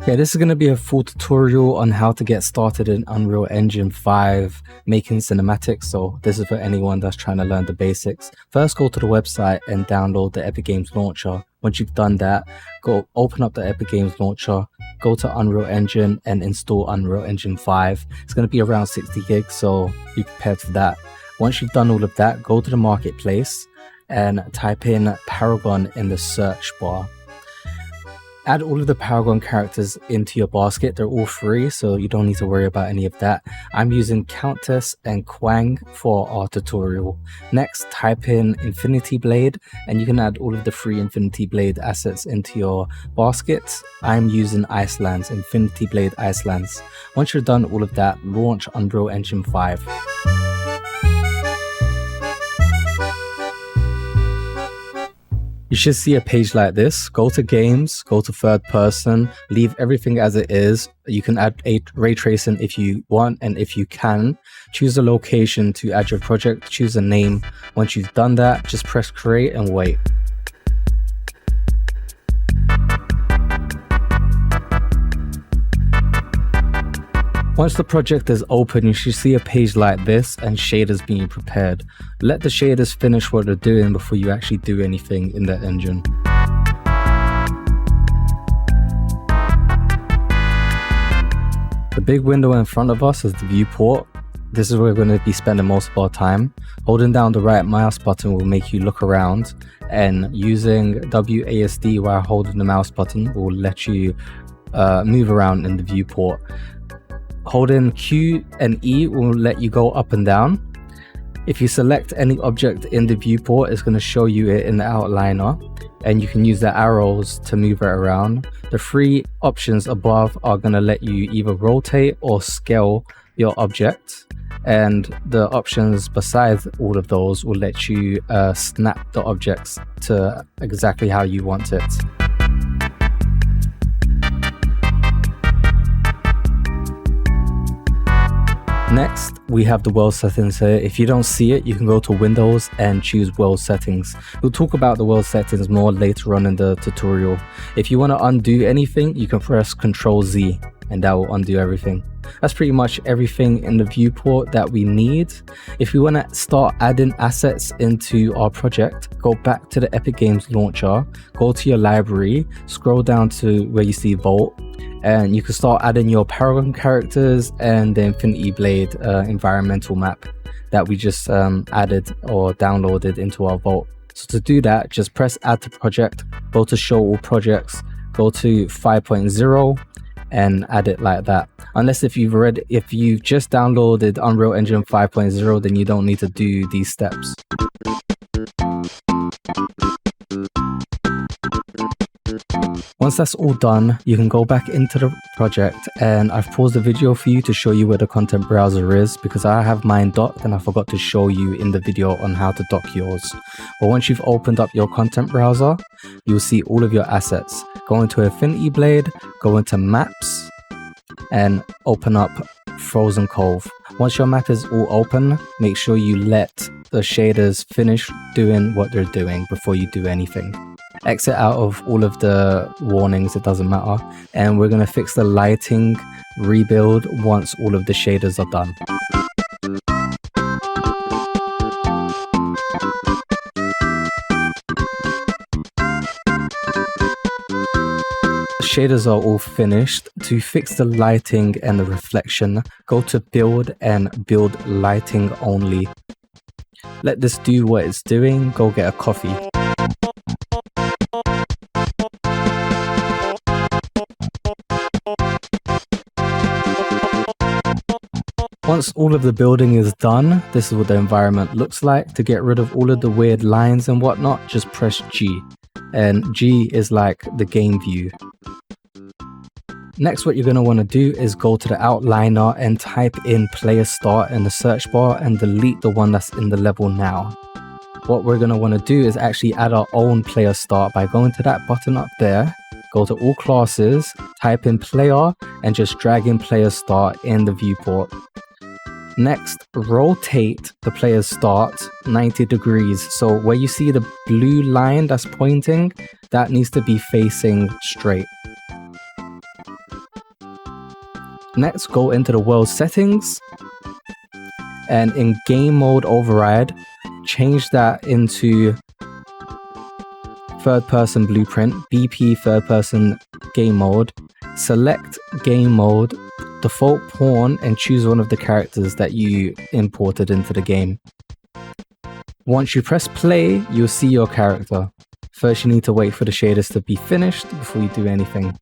Yeah, this is going to be a full tutorial on how to get started in Unreal Engine 5 making cinematics. So this is for anyone that's trying to learn the basics. First, go to the website and download the Epic Games Launcher. Once you've done that, go open up the Epic Games Launcher, go to Unreal Engine and install Unreal Engine 5. It's going to be around 60 gigs, so be prepared for that. Once you've done all of that, go to the marketplace and type in Paragon in the search bar. Add all of the Paragon characters into your basket. They're all free, so you don't need to worry about any of that. I'm using Countess and Kwang for our tutorial. Next, type in Infinity Blade, and you can add all of the free Infinity Blade assets into your basket. I'm using Iceland's, Infinity Blade Iceland's. Once you're done all of that, launch Unreal Engine 5. You should see a page like this. Go to games, go to third person, leave everything as it is. You can add ray tracing if you want and if you can. Choose a location to add your project, choose a name. Once you've done that, just press create and wait. Once the project is open, you should see a page like this and shaders being prepared. Let the shaders finish what they're doing before you actually do anything in the engine. The big window in front of us is the viewport. This is where we're going to be spending most of our time. Holding down the right mouse button will make you look around, and using WASD while holding the mouse button will let you move around in the viewport. Holding Q and E will let you go up and down. If you select any object in the viewport, it's going to show you it in the outliner, and you can use the arrows to move it around. The three options above are going to let you either rotate or scale your object, and the options besides all of those will let you snap the objects to exactly how you want it. Next, we have the world settings here. If you don't see it, you can go to Windows and choose world settings. We'll talk about the world settings more later on in the tutorial. If you want to undo anything, you can press Ctrl Z and that will undo everything. That's pretty much everything in the viewport that we need. If you want to start adding assets into our project, go back to the Epic Games Launcher, go to your library, scroll down to where you see Vault, and you can start adding your Paragon characters and the Infinity Blade environmental map that we just added or downloaded into our Vault. So to do that, just press add to project, go to show all projects, go to 5.0 and add it like that. Unless if you've just downloaded Unreal Engine 5.0, then you don't need to do these steps. Once that's all done, you can go back into the project, and I've paused the video for you to show you where the content browser is because I have mine docked and I forgot to show you in the video on how to dock yours. But once you've opened up your content browser, you'll see all of your assets. Go into Infinity Blade, go into Maps, and open up Frozen Cove. Once your map is all open, make sure you let the shaders finish doing what they're doing before you do anything. Exit out of all of the warnings, it doesn't matter, and we're going to fix the lighting rebuild once all of the shaders are done. Shaders are all finished. To fix the lighting and the reflection, go to build and build lighting only. Let this do what it's doing. Go get a coffee. Once all of the building is done, this is what the environment looks like. To get rid of all of the weird lines and whatnot, just press G. And G is like the game view. Next, what you're going to want to do is go to the outliner and type in player start in the search bar and delete the one that's in the level now. What we're going to want to do is actually add our own player start by going to that button up there, go to all classes, type in player, and just drag in player start in the viewport. Next, rotate the player's start 90 degrees. So where you see the blue line that's pointing, that needs to be facing straight. Next, go into the world settings, and in game mode override, change that into third person blueprint, BP third person game mode. Select game mode, default pawn, and choose one of the characters that you imported into the game. Once you press play, you'll see your character. First, you need to wait for the shaders to be finished before you do anything.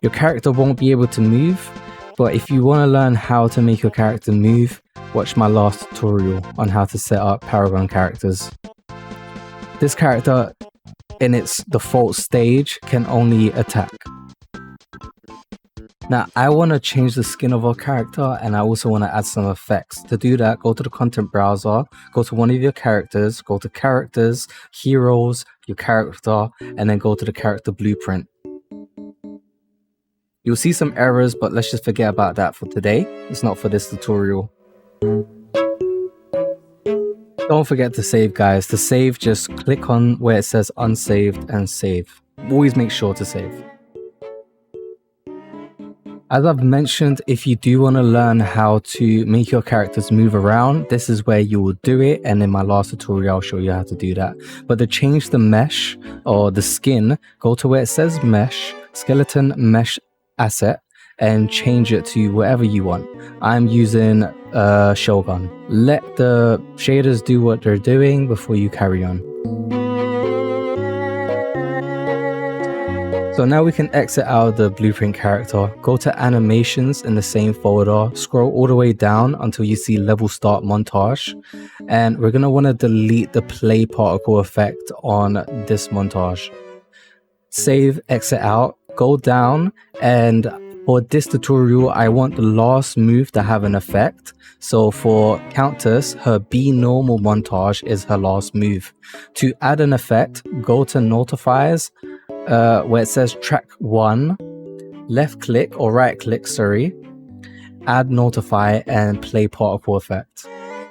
Your character won't be able to move, but if you want to learn how to make your character move, watch my last tutorial on how to set up Paragon characters. This character, in its default stage, can only attack. Now, I want to change the skin of our character, and I also want to add some effects. To do that, go to the content browser, go to one of your characters, go to characters, heroes, your character, and then go to the character blueprint. You'll see some errors, but let's just forget about that for today. It's not for this tutorial. Don't forget to save, guys. To save, just click on where it says unsaved and save. Always make sure to save. As I've mentioned, if you do want to learn how to make your characters move around, this is where you will do it, and in my last tutorial I'll show you how to do that. But to change the mesh or the skin, go to where it says mesh, skeleton mesh asset, and change it to whatever you want. I'm using Shogun. Let the shaders do what they're doing before you carry on. So now we can exit out of the blueprint character, go to animations in the same folder, scroll all the way down until you see level start montage, and we're going to want to delete the play particle effect on this montage. Save, exit out, go down, and for this tutorial I want the last move to have an effect. So for Countess, her B normal montage is her last move. To add an effect, go to notifiers, where it says track 1, left click or right click, add notify and play particle effect.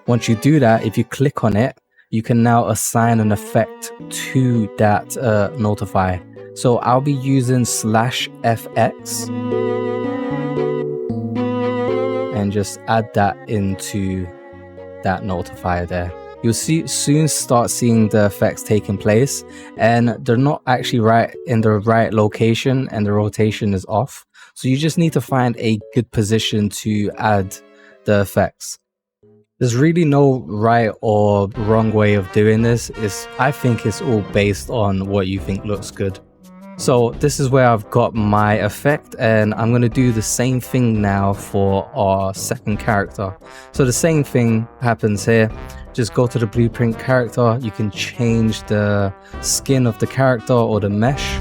Once you do that, if you click on it, you can now assign an effect to that notify. So I'll be using /FX and just add that into that notifier there. You'll soon start seeing the effects taking place, and they're not actually right in the right location, and the rotation is off. So you just need to find a good position to add the effects. There's really no right or wrong way of doing this. I think it's all based on what you think looks good. So this is where I've got my effect, and I'm going to do the same thing now for our second character. So the same thing happens here. Just go to the blueprint character. You can change the skin of the character or the mesh.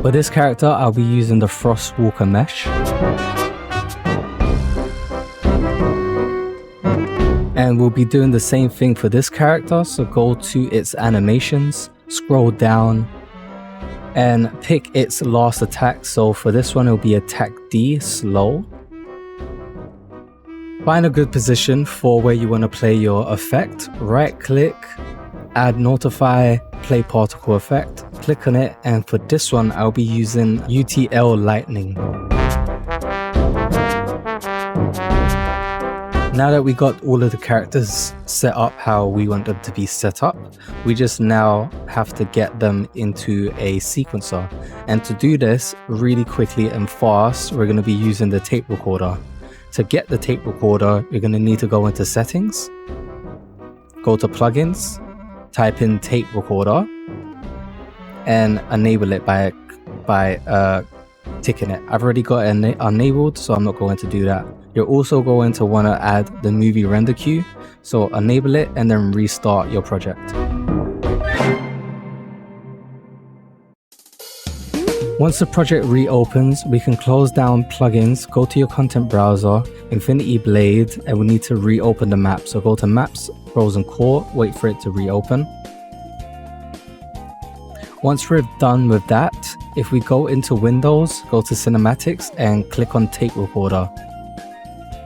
For this character, I'll be using the Frostwalker mesh. And we'll be doing the same thing for this character. So go to its animations, scroll down, and pick its last attack. So for this one, it'll be attack D, slow. Find a good position for where you want to play your effect. Right click, add notify, play particle effect. Click on it, and for this one, I'll be using UTL lightning. Now that we got all of the characters set up how we want them to be set up, we just now have to get them into a sequencer. And to do this really quickly and fast, we're going to be using the tape recorder. To get the tape recorder, you're going to need to go into settings, go to plugins, type in tape recorder, and enable it by ticking it. I've already got it enabled, so I'm not going to do that. You're also going to want to add the movie render queue, so enable it and then restart your project. Once the project reopens, we can close down plugins, go to your content browser, Infinity Blade, and we need to reopen the map. So go to Maps, Frozen Core, wait for it to reopen. Once we're done with that, if we go into Windows, go to Cinematics and click on Tape Recorder.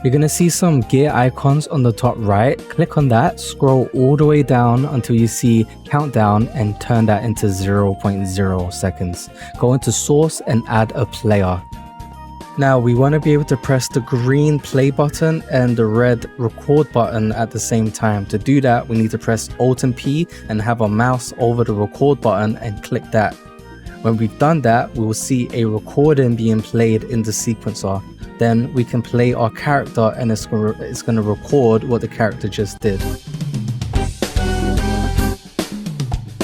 You're going to see some gear icons on the top right. Click on that, scroll all the way down until you see countdown and turn that into 0.0 seconds. Go into source and add a player. Now we want to be able to press the green play button and the red record button at the same time. To do that, we need to press Alt and P and have our mouse over the record button and click that. When we've done that, we will see a recording being played in the sequencer. Then we can play our character and it's going to record what the character just did.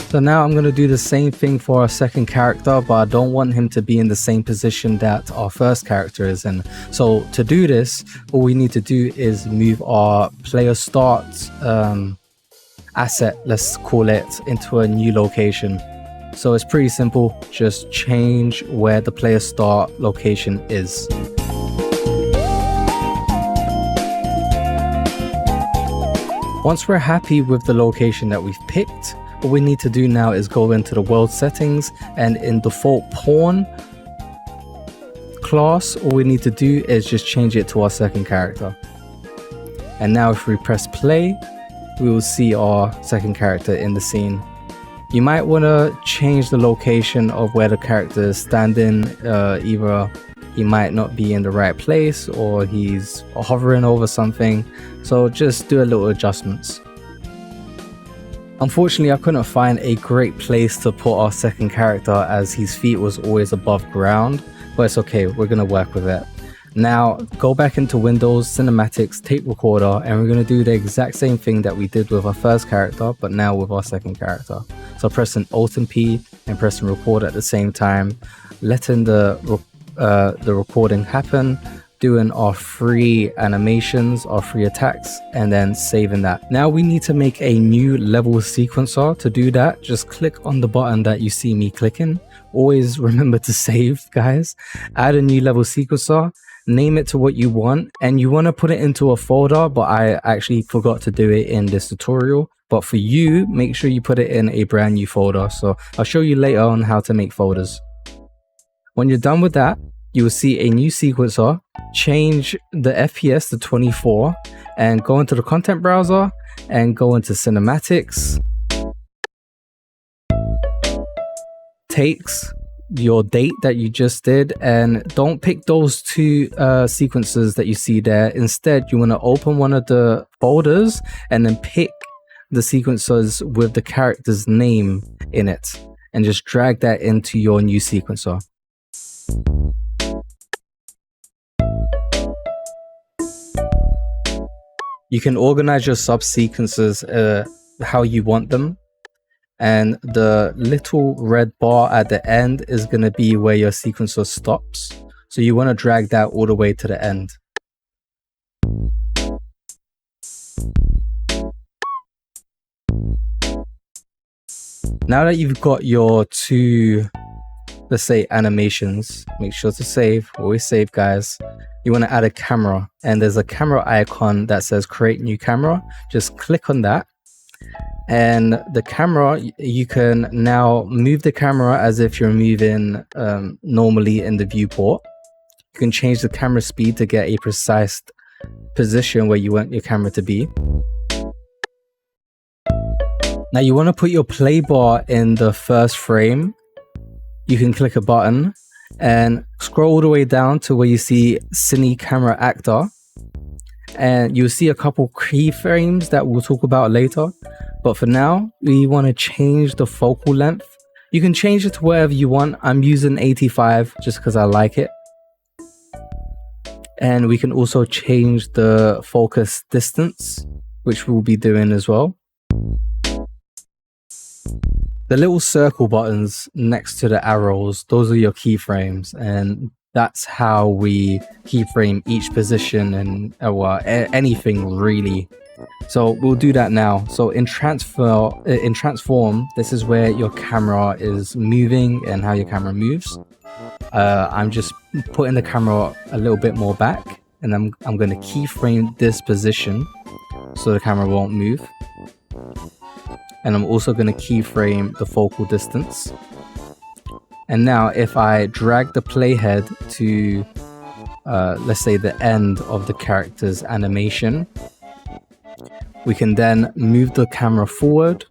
So now I'm going to do the same thing for our second character, but I don't want him to be in the same position that our first character is in. So to do this, all we need to do is move our player start asset, let's call it, into a new location. So it's pretty simple, just change where the player start location is. Once we're happy with the location that we've picked, what we need to do now is go into the world settings, and in default pawn class, all we need to do is just change it to our second character. And now if we press play, we will see our second character in the scene. You might want to change the location of where the character is standing. Either he might not be in the right place or he's hovering over something. So just do a little adjustments. Unfortunately, I couldn't find a great place to put our second character as his feet was always above ground, but it's okay, we're going to work with it. Now go back into Windows, Cinematics, Tape Recorder, and we're going to do the exact same thing that we did with our first character, but now with our second character. So pressing Alt and P and pressing record at the same time, letting the recording happen, doing our free animations, our free attacks, and then saving that. Now we need to make a new level sequencer. To do that, just click on the button that you see me clicking. Always remember to save, guys. Add a new level sequencer, name it to what you want, and you want to put it into a folder, but I actually forgot to do it in this tutorial. But for you, make sure you put it in a brand new folder. So I'll show you later on how to make folders. When you're done with that, you will see a new sequencer. Change the FPS to 24 and go into the content browser and go into cinematics. Takes your date that you just did, and don't pick those two sequences that you see there. Instead, you want to open one of the folders and then pick the sequencers with the character's name in it and just drag that into your new sequencer. You can organize your sub-sequences how you want them, and the little red bar at the end is going to be where your sequencer stops. So you want to drag that all the way to the end. Now that you've got your two, let's say, animations, make sure to save. Always save, guys. You want to add a camera, and there's a camera icon that says create new camera. Just click on that, and the camera, you can now move the camera as if you're moving normally in the viewport. You can change the camera speed to get a precise position where you want your camera to be. Now you want to put your play bar in the first frame. You can click a button and scroll all the way down to where you see Cine Camera Actor, and you'll see a couple keyframes that we'll talk about later. But for now, we want to change the focal length. You can change it to whatever you want. I'm using 85 just because I like it. And we can also change the focus distance, which we'll be doing as well. The little circle buttons next to the arrows, those are your keyframes, and that's how we keyframe each position and anything really. So we'll do that now. So in transform, this is where your camera is moving and how your camera moves. I'm just putting the camera a little bit more back, and I'm going to keyframe this position so the camera won't move. And I'm also going to keyframe the focal distance. And now if I drag the playhead to let's say the end of the character's animation, we can then move the camera forward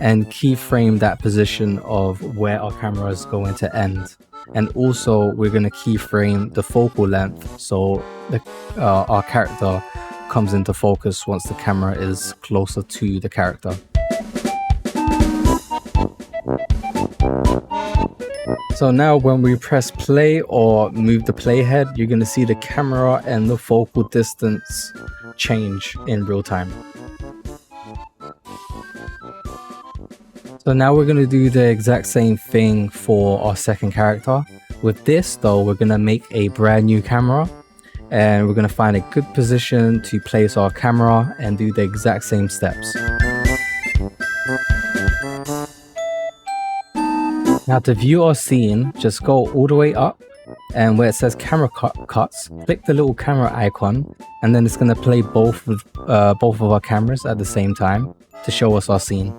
and keyframe that position of where our camera is going to end. And also we're going to keyframe the focal length so our character comes into focus once the camera is closer to the character. So now when we press play or move the playhead, you're going to see the camera and the focal distance change in real time. So now we're going to do the exact same thing for our second character. With this though, we're going to make a brand new camera and we're going to find a good position to place our camera and do the exact same steps. Now to view our scene, just go all the way up and where it says camera cuts, click the little camera icon and then it's going to play both of our cameras at the same time to show us our scene.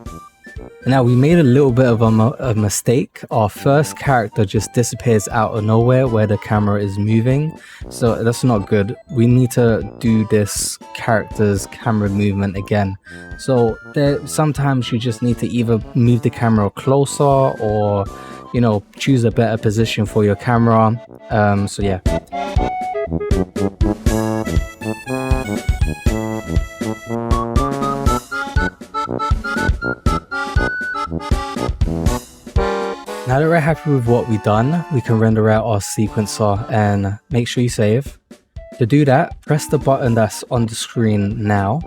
Now we made a little bit of a mistake. Our first character just disappears out of nowhere where the camera is moving, so that's not good. We need to do this character's camera movement again. So sometimes you just need to either move the camera closer or, you know, choose a better position for your camera. So yeah. Now that we're happy with what we've done, we can render out our sequencer and make sure you save. To do that, press the button that's on the screen now,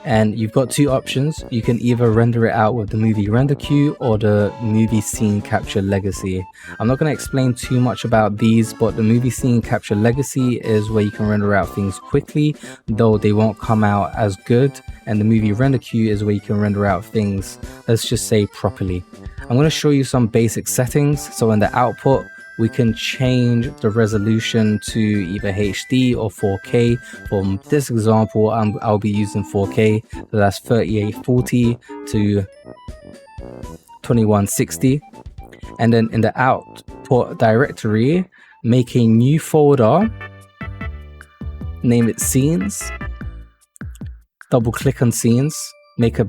and you've got two options. You can either render it out with the movie render queue or the movie scene capture legacy. I'm not going to explain too much about these, but the movie scene capture legacy is where you can render out things quickly, though they won't come out as good, and the movie render queue is where you can render out things, let's just say, properly. I'm going to show you some basic settings. So in the output, we can change the resolution to either HD or 4K. For this example, I'll be using 4K, so that's 3840 to 2160. And then in the output directory, make a new folder, name it scenes, double click on scenes, make a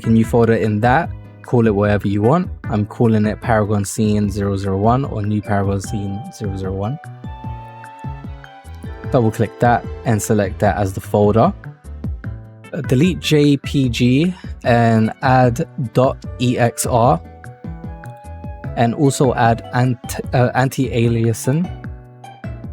new folder in that. Call it whatever you want. I'm calling it Paragon Scene 001 or New Paragon Scene 001. Double click that and select that as the folder. Delete JPG and add .exr and also add anti-aliasing.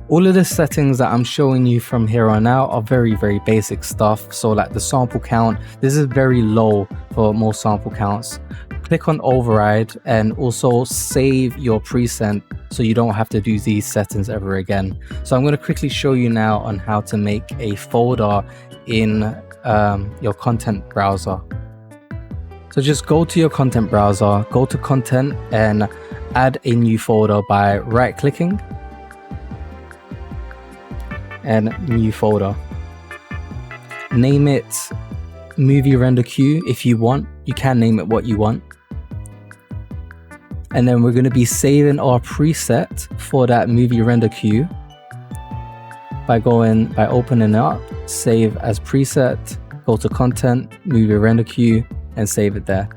All of the settings that I'm showing you from here on out are very basic stuff. So like the sample count, this is very low for most sample counts. Click on override and also save your preset so you don't have to do these settings ever again. So I'm going to quickly show you now on how to make a folder in your content browser. So just go to your content browser, go to content and add a new folder by right clicking and new folder. Name it movie render queue if you want. You can name it what you want. And then we're going to be saving our preset for that movie render queue by opening it up, save as preset, go to content, movie render queue, and save it there.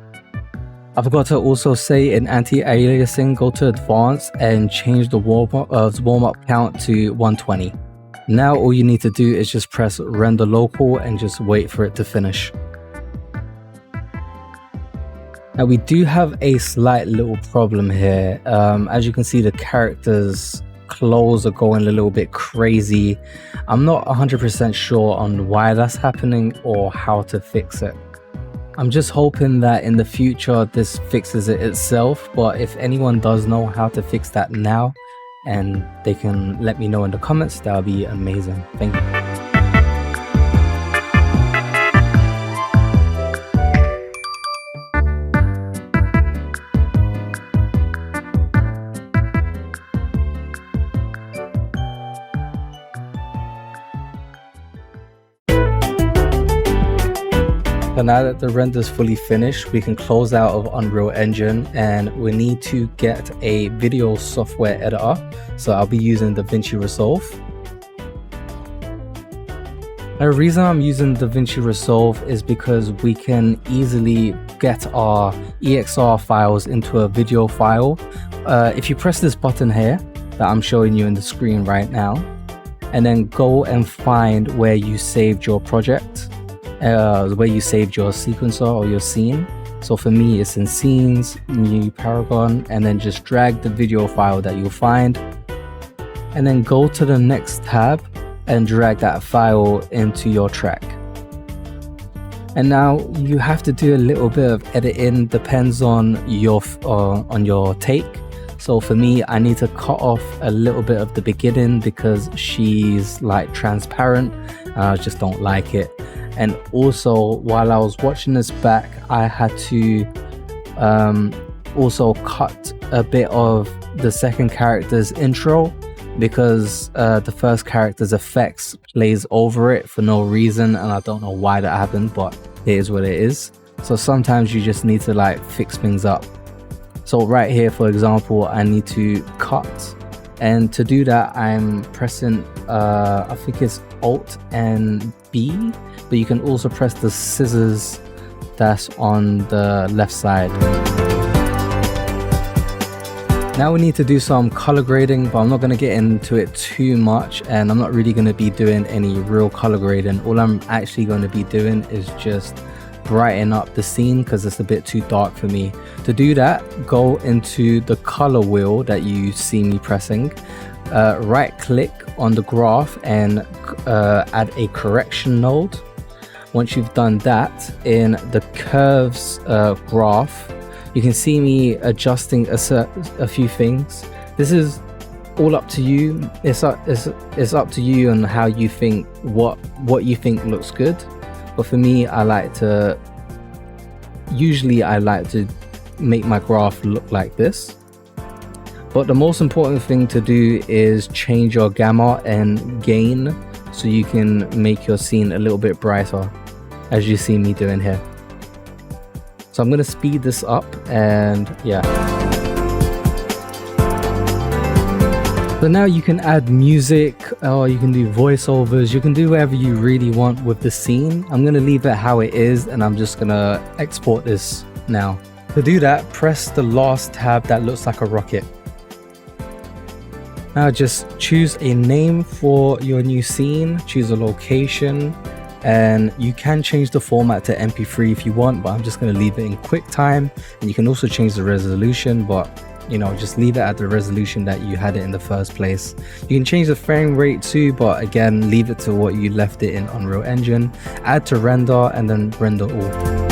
I forgot to also say in anti-aliasing, go to advanced and change the warm-up count to 120. Now all you need to do is just press render local and just wait for it to finish. Now we do have a slight little problem here. As you can see, the character's clothes are going a little bit crazy. I'm not 100% sure on why that's happening or how to fix it. I'm just hoping that in the future this fixes it itself, but if anyone does know how to fix that now and they can let me know in the comments, that would be amazing. Thank you. So now that the render is fully finished, we can close out of Unreal Engine and we need to get a video software editor. So I'll be using Davinci Resolve. The reason I'm using Davinci Resolve is because we can easily get our EXR files into a video file. If you press this button here that I'm showing you in the screen right now, and then go and find where you saved your project, where you saved your sequencer or your scene. So for me, it's in Scenes, New Paragon, and then just drag the video file that you'll find, and then go to the next tab and drag that file into your track. And now you have to do a little bit of editing, depends on your take. So for me, I need to cut off a little bit of the beginning because she's like transparent and I just don't like it. And also, while I was watching this back, I had to also cut a bit of the second character's intro because the first character's effects plays over it for no reason, and I don't know why that happened, but it is what it is. So sometimes you just need to like fix things up. So right here, for example, I need to cut, and to do that I'm pressing I think it's Alt and B, but you can also press the scissors that's on the left side. Now we need to do some color grading, but I'm not going to get into it too much, and I'm not really going to be doing any real color grading. All I'm actually going to be doing is just brighten up the scene because it's a bit too dark for me. To do that, go into the color wheel that you see me pressing, right click on the graph and add a correction node. Once you've done that, in the curves graph, you can see me adjusting a few things. This is all up to you. It's up to you on how you think, what you think looks good. But for me, usually I like to make my graph look like this. But the most important thing to do is change your gamma and gain so you can make your scene a little bit brighter, as you see me doing here. So I'm going to speed this up, and yeah. So now you can add music, or you can do voiceovers, you can do whatever you really want with the scene. I'm going to leave it how it is, and I'm just going to export this now. To do that, press the last tab that looks like a rocket. Now just choose a name for your new scene, choose a location, and you can change the format to MP3 if you want, but I'm just going to leave it in QuickTime. And you can also change the resolution, but you know, just leave it at the resolution that you had it in the first place. You can change the frame rate too, but again, leave it to what you left it in Unreal Engine. Add to render and then render all.